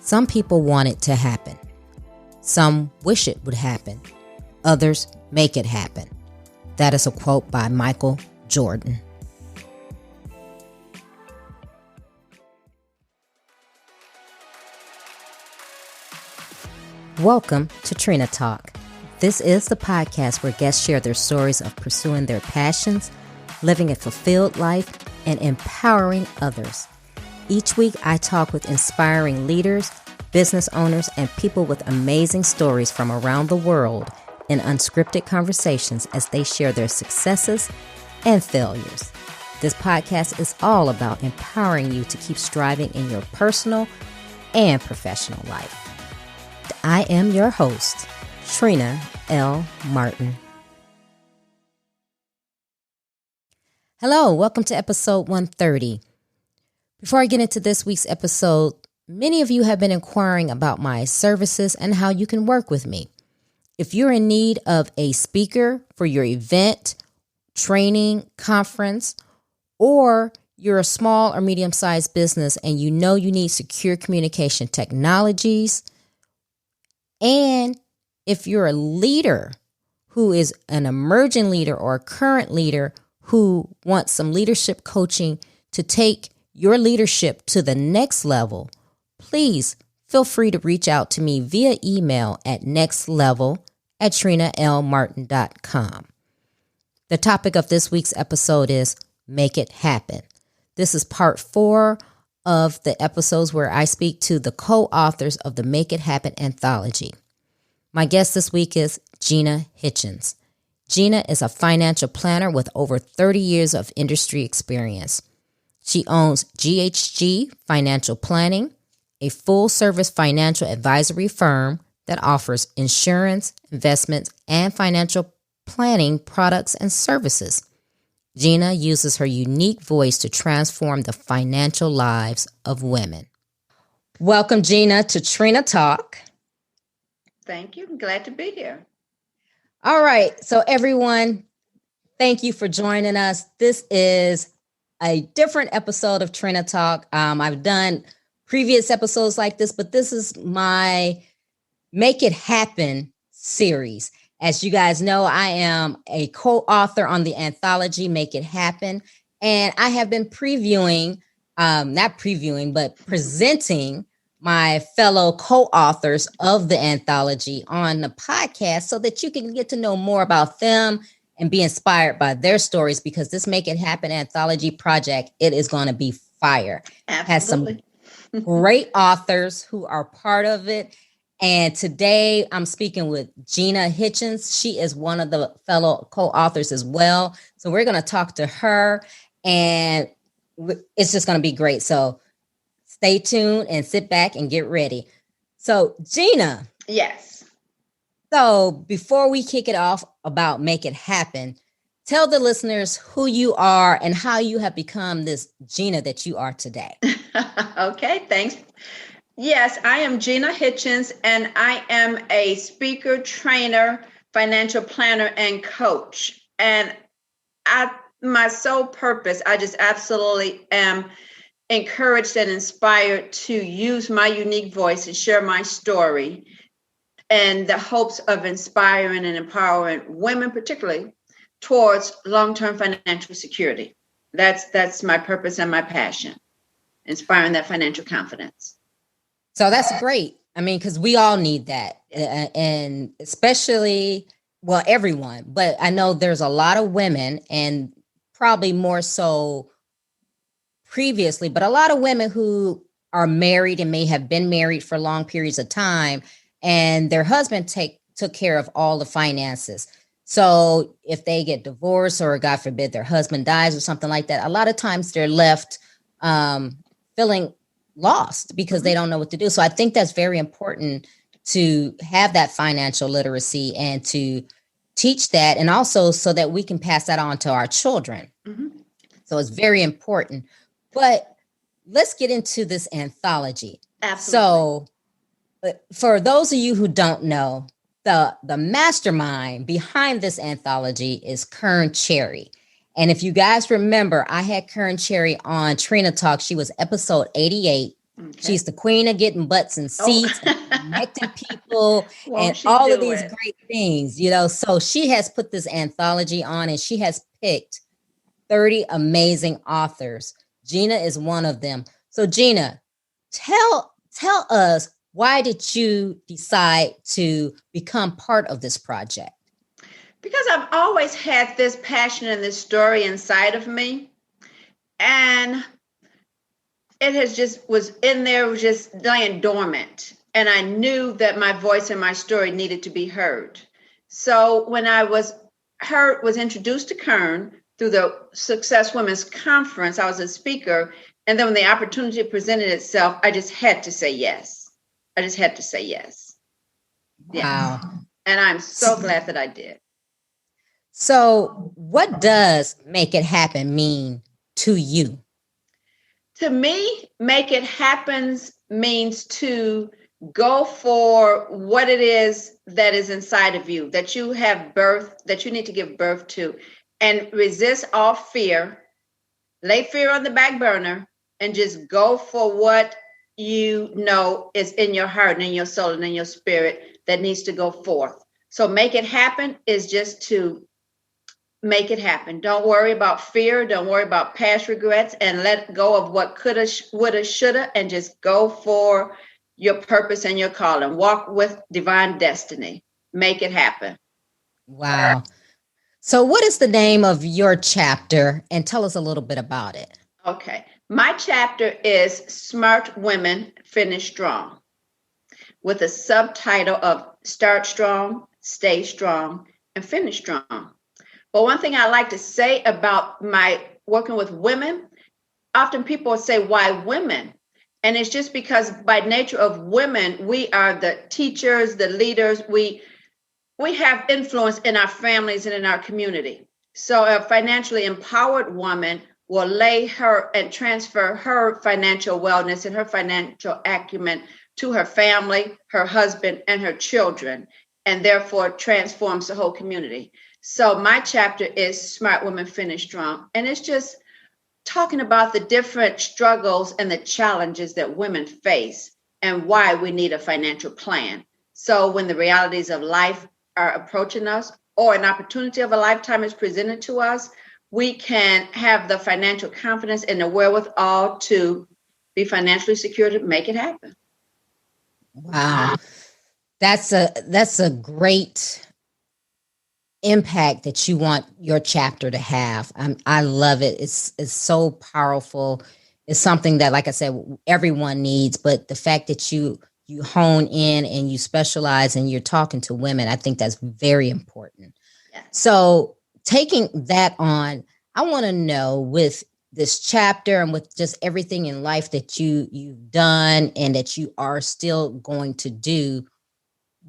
Some people want it to happen. Some wish it would happen. Others make it happen. That is a quote by Michael Jordan. Welcome to Trina Talk. This is the podcast where guests share their stories of pursuing their passions, living a fulfilled life, and empowering others. Each week, I talk with inspiring leaders, business owners, and people with amazing stories from around the world in unscripted conversations as they share their successes and failures. This podcast is all about empowering you to keep striving in your personal and professional life. I am your host, Trina L. Martin. Hello, welcome to episode 130. Before I get into this week's episode, many of you have been inquiring about my services and how you can work with me. If you're in need of a speaker for your event, training, conference, or you're a small or medium-sized business and you know you need secure communication technologies, and if you're a leader who is an emerging leader or a current leader who wants some leadership coaching to take your leadership to the next level, please feel free to reach out to me via email at nextlevel@trinalmartin.com. The topic of this week's episode is Make It Happen. This is part 4 of the episodes where I speak to the co-authors of the Make It Happen anthology. My guest this week is Gina Hitchens. Gina is a financial planner with over 30 years of industry experience. She owns GHG Financial Planning, a full-service financial advisory firm that offers insurance, investments, and financial planning products and services. Gina uses her unique voice to transform the financial lives of women. Welcome, Gina, to Trina Talk. Thank you. I'm glad to be here. All right. So everyone, thank you for joining us. This is a different episode of Trina Talk. I've done previous episodes like this, but this is my Make It Happen series. As you guys know, I am a co-author on the anthology Make It Happen. And I have been presenting my fellow co-authors of the anthology on the podcast so that you can get to know more about them and be inspired by their stories, because this Make It Happen anthology project, it is going to be fire. Absolutely. It has some great authors who are part of it. And today I'm speaking with Gina Hitchens. She is one of the fellow co-authors as well. So we're going to talk to her and it's just going to be great. So stay tuned and sit back and get ready. So Gina. Yes. So before we kick it off about Make It Happen, tell the listeners who you are and how you have become this Gina that you are today. Okay, thanks. Yes, I am Gina Hitchens, and I am a speaker, trainer, financial planner, and coach. And my sole purpose, I just absolutely am encouraged and inspired to use my unique voice and share my story and the hopes of inspiring and empowering women, particularly towards long-term financial security. That's my purpose and my passion, inspiring that financial confidence. So that's great. I mean, because we all need that, and especially, well, everyone, but I know there's a lot of women, and probably more so previously, but a lot of women who are married and may have been married for long periods of time, and their husband took care of all the finances. So if they get divorced or God forbid their husband dies or something like that, a lot of times they're left feeling lost because they don't know what to do. So I think that's very important to have that financial literacy and to teach that, and also so that we can pass that on to our children. Mm-hmm. So it's very important. But let's get into this anthology. Absolutely. So for those of you who don't know, the mastermind behind this anthology is Kern Cherry. And if you guys remember, I had Kern Cherry on Trina Talk. She was episode 88. Okay. She's the queen of getting butts in Oh, seats and connecting people won't and she all of do these it? great things, So she has put this anthology on and she has picked 30 amazing authors. Gina is one of them. So Gina, tell us, why did you decide to become part of this project? Because I've always had this passion and this story inside of me. And it has just was in there, was just laying dormant. And I knew that my voice and my story needed to be heard. So when I was introduced to Kern through the Success Women's Conference, I was a speaker. And then when the opportunity presented itself, I just had to say yes. I just had to say yes. Wow. Yes. And I'm so glad that I did. So what does make it happen mean to you? To me, make it happen means to go for what it is that is inside of you, that you have birth, that you need to give birth to, and resist all fear, lay fear on the back burner, and just go for what you know is in your heart and in your soul and in your spirit that needs to go forth. So make it happen is just to make it happen. Don't worry about fear. Don't worry about past regrets, and let go of what coulda, woulda, shoulda, and just go for your purpose and your calling. Walk with divine destiny. Make it happen. Wow. So what is the name of your chapter, and tell us a little bit about it? Okay. My chapter is Smart Women Finish Strong, with a subtitle of Start Strong, Stay Strong, and Finish Strong. But one thing I like to say about my working with women, often people say, why women? And it's just because by nature of women, we are the teachers, the leaders. We have influence in our families and in our community. So a financially empowered woman will lay her and transfer her financial wellness and her financial acumen to her family, her husband, and her children, and therefore transforms the whole community. So my chapter is Smart Women Finish Strong. And it's just talking about the different struggles and the challenges that women face and why we need a financial plan. So when the realities of life are approaching us, or an opportunity of a lifetime is presented to us, we can have the financial confidence and the wherewithal to be financially secure to make it happen. Wow. That's a great impact that you want your chapter to have. I love it. It's so powerful. It's something that, like I said, everyone needs. But the fact that you hone in and you specialize and you're talking to women, I think that's very important. Yeah. So taking that on, I want to know, with this chapter and with just everything in life that you've done and that you are still going to do,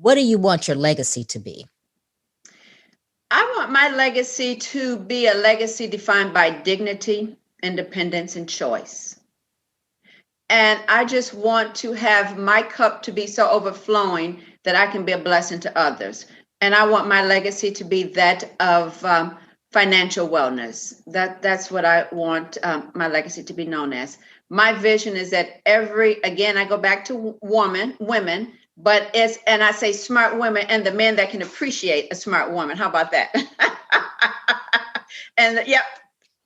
what do you want your legacy to be? I want my legacy to be a legacy defined by dignity, independence, and choice. And I just want to have my cup to be so overflowing that I can be a blessing to others. And I want my legacy to be that of financial wellness. That's what I want my legacy to be known as. My vision is that again, I go back to women, but and I say smart women and the men that can appreciate a smart woman. How about that? And yep,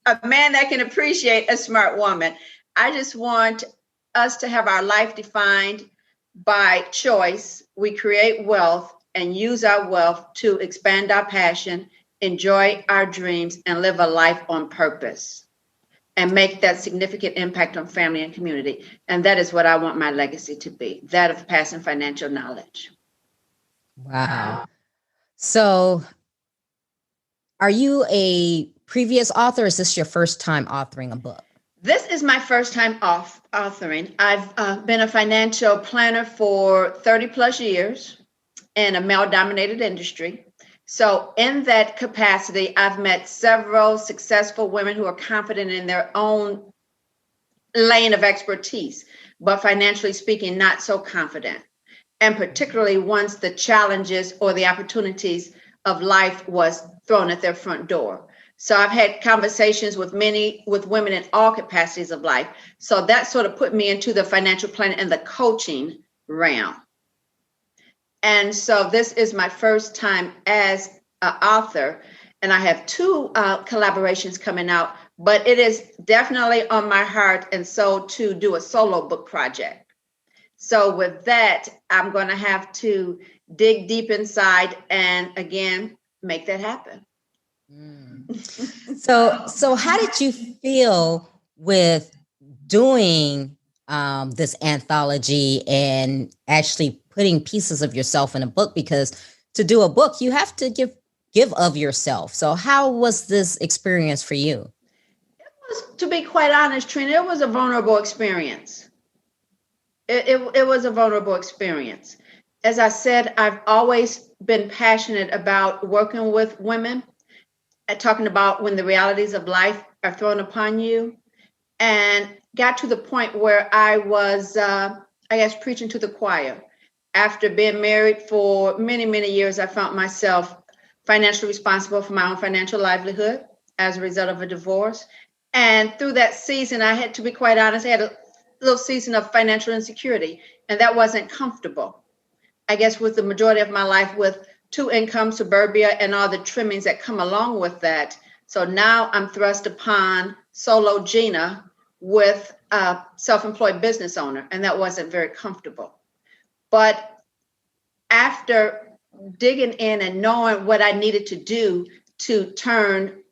a man that can appreciate a smart woman. I just want us to have our life defined by choice. We create wealth and use our wealth to expand our passion, enjoy our dreams, and live a life on purpose and make that significant impact on family and community. And that is what I want my legacy to be, that of passing financial knowledge. Wow. So are you a previous author, or is this your first time authoring a book? This is my first time authoring. I've been a financial planner for 30 plus years in a male-dominated industry. So in that capacity, I've met several successful women who are confident in their own lane of expertise, but financially speaking, not so confident. And particularly once the challenges or the opportunities of life was thrown at their front door. So I've had conversations with women in all capacities of life. So that sort of put me into the financial planning and the coaching realm. And so this is my first time as an author, and I have two collaborations coming out, but it is definitely on my heart and soul to do a solo book project. So with that, I'm going to have to dig deep inside and again, make that happen. So how did you feel with doing this anthology and actually putting pieces of yourself in a book? Because to do a book, you have to give of yourself. So how was this experience for you? It was, to be quite honest, Trina, it was a vulnerable experience. It was a vulnerable experience. As I said, I've always been passionate about working with women, talking about when the realities of life are thrown upon you, and got to the point where I was, I guess, preaching to the choir. After being married for many, many years, I found myself financially responsible for my own financial livelihood as a result of a divorce. And through that season, I had to be quite honest, I had a little season of financial insecurity, and that wasn't comfortable. I guess with the majority of my life with two income, suburbia, and all the trimmings that come along with that. So now I'm thrust upon solo Gina with a self-employed business owner, and that wasn't very comfortable. But after digging in and knowing what I needed to do to turn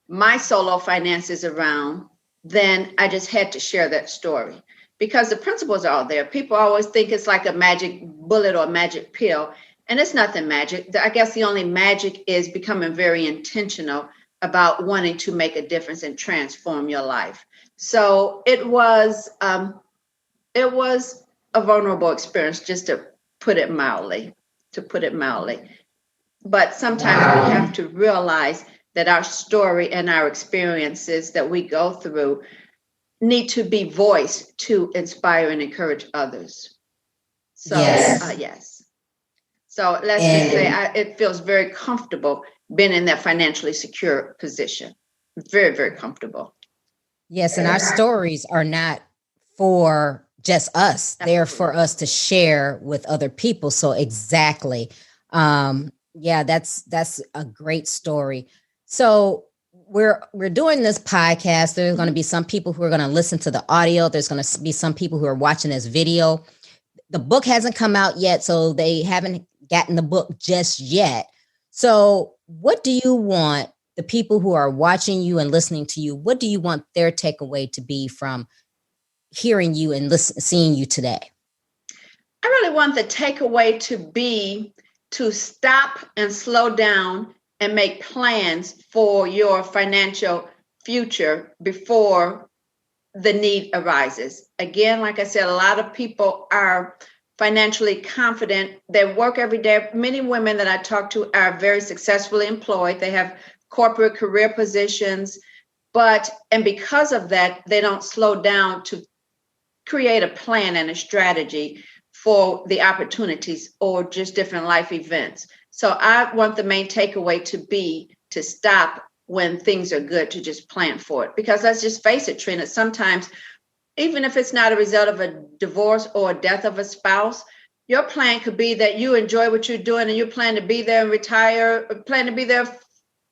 my solo finances around, then I just had to share that story because the principles are all there. People always think it's like a magic bullet or a magic pill, and it's nothing magic. I guess the only magic is becoming very intentional about wanting to make a difference and transform your life. So it was a vulnerable experience, just to put it mildly. But sometimes we have to realize that our story and our experiences that we go through need to be voiced to inspire and encourage others. So, yes. So let's just say it feels very comfortable being in that financially secure position. Very, very comfortable. Yes, and our stories are not for just us. Absolutely. They're for us to share with other people. So exactly. Yeah, that's a great story. So we're doing this podcast. There's going to be some people who are going to listen to the audio. There's going to be some people who are watching this video. The book hasn't come out yet, so they haven't gotten the book just yet. So what do you want the people who are watching you and listening to you, what do you want their takeaway to be from hearing you and seeing you today? I really want the takeaway to be to stop and slow down and make plans for your financial future before the need arises. Again, like I said, a lot of people are financially confident. They work every day. Many women that I talk to are very successfully employed. They have corporate career positions, and because of that, they don't slow down to create a plan and a strategy for the opportunities or just different life events. So I want the main takeaway to be to stop when things are good, to just plan for it. Because let's just face it, Trina, sometimes, even if it's not a result of a divorce or a death of a spouse, your plan could be that you enjoy what you're doing and you plan to be there and retire, plan to be there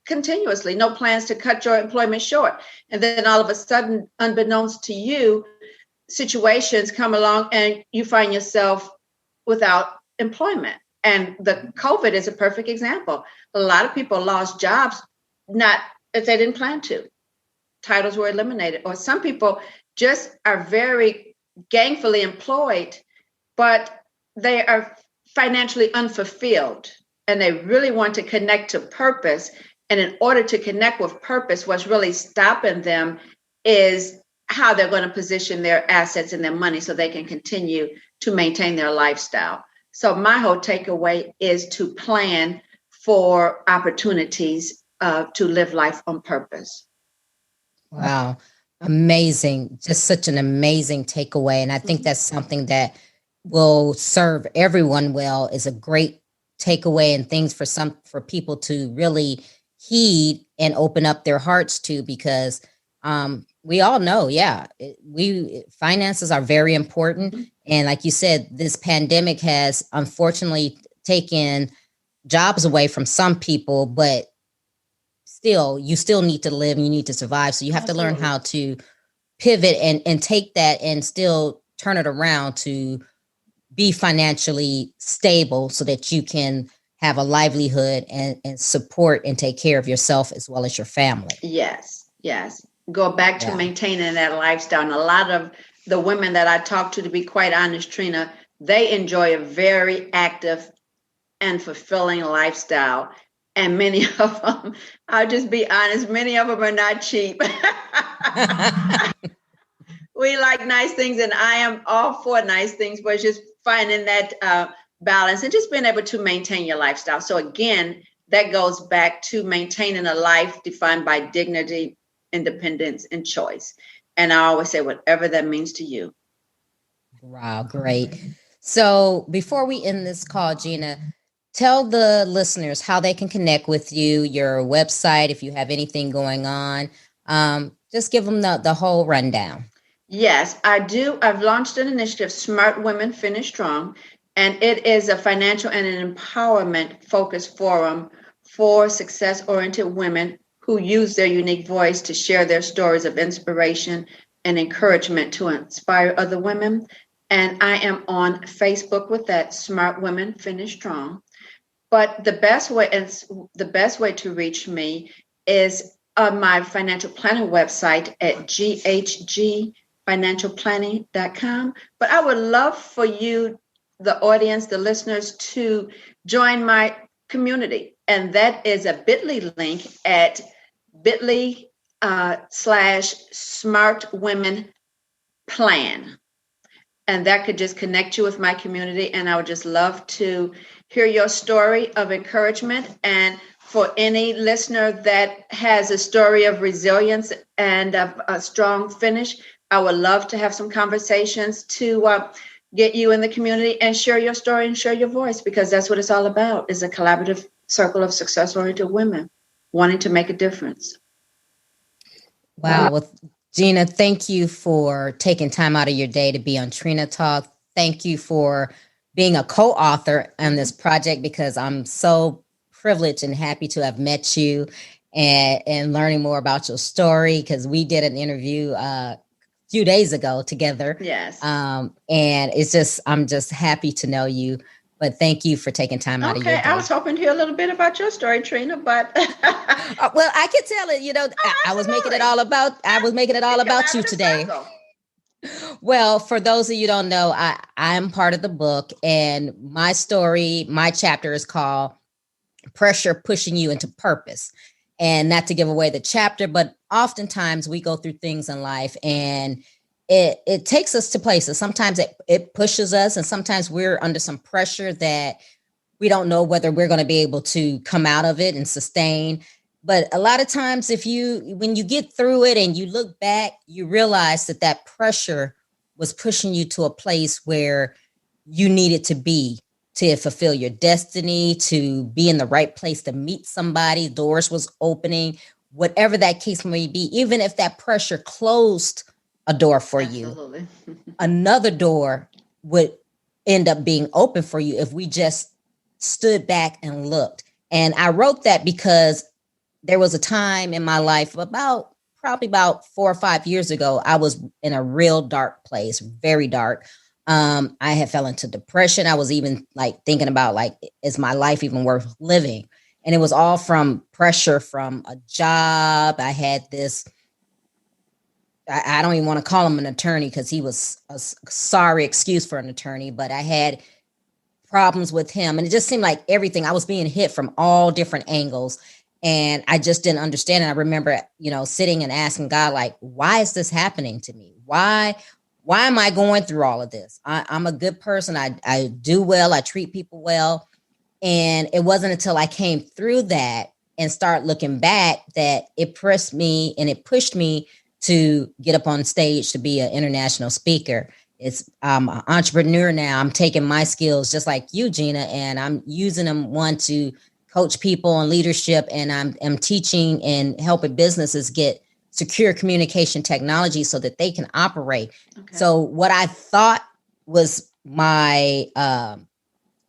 continuously, no plans to cut your employment short. And then all of a sudden, unbeknownst to you, situations come along and you find yourself without employment. And the COVID is a perfect example. A lot of people lost jobs, not if they didn't plan to. Titles were eliminated. Or some people just are very gainfully employed, but they are financially unfulfilled and they really want to connect to purpose. And in order to connect with purpose, what's really stopping them is how they're going to position their assets and their money so they can continue to maintain their lifestyle. So my whole takeaway is to plan for opportunities to live life on purpose. Wow. Amazing. Just such an amazing takeaway. And I think that's something that will serve everyone well, is a great takeaway and things for people to really heed and open up their hearts to, because we all know, finances are very important. Mm-hmm. And like you said, this pandemic has unfortunately taken jobs away from some people, but still, you still need to live and you need to survive. So you have to learn how to pivot and take that and still turn it around to be financially stable so that you can have a livelihood and support and take care of yourself as well as your family. Yes, yes. Go back to maintaining that lifestyle. And a lot of the women that I talk to be quite honest, Trina, they enjoy a very active and fulfilling lifestyle. And many of them, I'll just be honest, many of them are not cheap. We like nice things, and I am all for nice things, but it's just finding that balance and just being able to maintain your lifestyle. So again, that goes back to maintaining a life defined by dignity, independence, and choice. And I always say, whatever that means to you. Wow, great. So before we end this call, Gina, tell the listeners how they can connect with you, your website, if you have anything going on. Just give them the whole rundown. Yes, I do. I've launched an initiative, Smart Women Finish Strong, and it is a financial and an empowerment focused forum for success-oriented women who use their unique voice to share their stories of inspiration and encouragement to inspire other women. And I am on Facebook with that, Smart Women Finish Strong. But the best way to reach me is on my financial planning website at ghgfinancialplanning.com. But I would love for you, the audience, the listeners, to join my community. And that is a bit.ly link at bit.ly/Smart Women Plan. And that could just connect you with my community. And I would just love to hear your story of encouragement. And for any listener that has a story of resilience and a strong finish, I would love to have some conversations to get you in the community and share your story and share your voice, because that's what it's all about, is a collaborative circle of success-oriented women wanting to make a difference. Wow. Well, Gina, thank you for taking time out of your day to be on Trina Talk. Thank you for being a co-author on this project, because I'm so privileged and happy to have met you and learning more about your story, because we did an interview a few days ago together. Yes. And I'm just happy to know you. But thank you for taking time out of your day. I was hoping to hear a little bit about your story, Trina, but well, I could tell it, I was making it all about you today. Well, for those of you who don't know, I'm part of the book, and my story, my chapter is called Pressure Pushing You into Purpose. And not to give away the chapter, but oftentimes we go through things in life and it takes us to places. Sometimes it pushes us, and sometimes we're under some pressure that we don't know whether we're going to be able to come out of it and sustain. But a lot of times, when you get through it and you look back, you realize that pressure was pushing you to a place where you needed to be to fulfill your destiny, to be in the right place, to meet somebody, doors was opening, whatever that case may be. Even if that pressure closed a door for Absolutely. you, another door would end up being open for you if we just stood back and looked. And I wrote that because there was a time in my life probably about 4 or 5 years ago, I was in a real dark place, very dark. I had fell into depression. I was even thinking about is my life even worth living? And it was all from pressure from a job. I had this, I don't even want to call him an attorney because he was a sorry excuse for an attorney, but I had problems with him. And it just seemed like everything, I was being hit from all different angles. And I just didn't understand. And I remember, sitting and asking God, why is this happening to me? Why am I going through all of this? I'm a good person. I do well. I treat people well. And it wasn't until I came through that and start looking back that it pressed me and it pushed me to get up on stage to be an international speaker. I'm an entrepreneur now. I'm taking my skills just like you, Gina, and I'm using them, one, to coach people on leadership, and I'm teaching and helping businesses get secure communication technology so that they can operate. Okay. So what I thought was my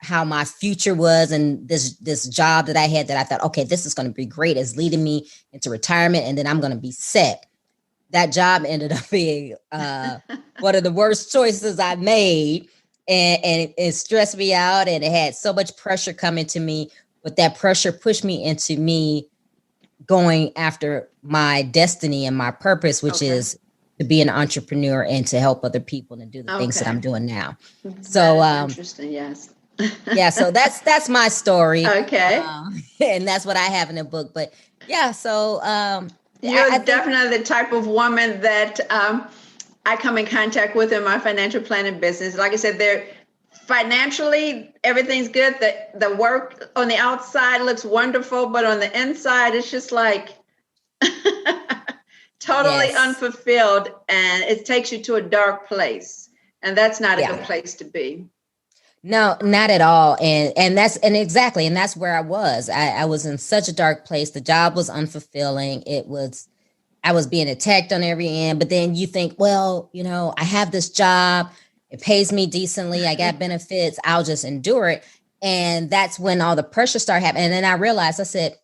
how my future was, and this job that I had that I thought, okay, this is going to be great, is leading me into retirement, and then I'm going to be set. That job ended up being one of the worst choices I made, and it stressed me out, and it had so much pressure coming to me. But that pressure pushed me into me going after my destiny and my purpose, which is to be an entrepreneur and to help other people and do the things that I'm doing now. So interesting, yes. Yeah, so that's my story. Okay. And that's what I have in the book. But yeah, so you're definitely the type of woman that I come in contact with in my financial planning business. Like I said, they're financially, everything's good. The work on the outside looks wonderful, but on the inside, it's just like totally unfulfilled, and it takes you to a dark place. And that's not a good place to be. No, not at all. And that's where I was. I was in such a dark place. The job was unfulfilling. I was being attacked on every end, but then you think, well, I have this job. It pays me decently. I got benefits. I'll just endure it. And that's when all the pressure started happening. And then I realized, I said,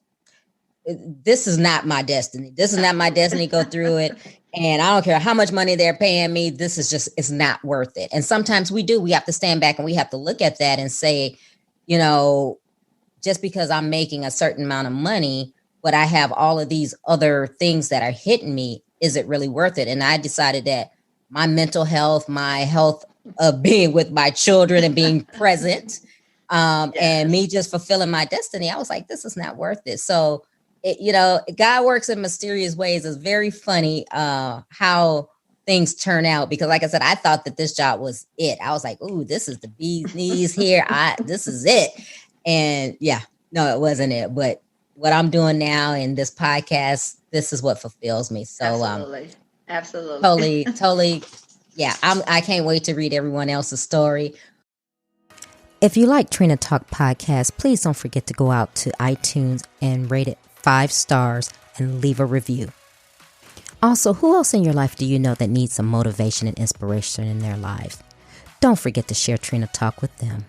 this is not my destiny. This is not my destiny. Go through it. And I don't care how much money they're paying me. This is just, it's not worth it. And sometimes we have to stand back and we have to look at that and say, just because I'm making a certain amount of money, but I have all of these other things that are hitting me, is it really worth it? And I decided that my mental health, my health of being with my children and being present, and me just fulfilling my destiny, I was like, this is not worth it. So, God works in mysterious ways. It's very funny how things turn out, because like I said, I thought that this job was it. I was like, ooh, this is the bee's knees here. This is it. And no, it wasn't it. But what I'm doing now in this podcast, this is what fulfills me. So absolutely. Totally. Yeah. I can't wait to read everyone else's story. If you like Trina Talk Podcast, please don't forget to go out to iTunes and rate it 5 stars and leave a review. Also, who else in your life do you know that needs some motivation and inspiration in their lives? Don't forget to share Trina Talk with them.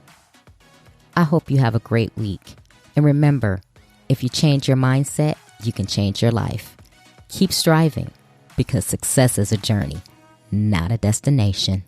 I hope you have a great week. And remember, if you change your mindset, you can change your life. Keep striving, because success is a journey, not a destination.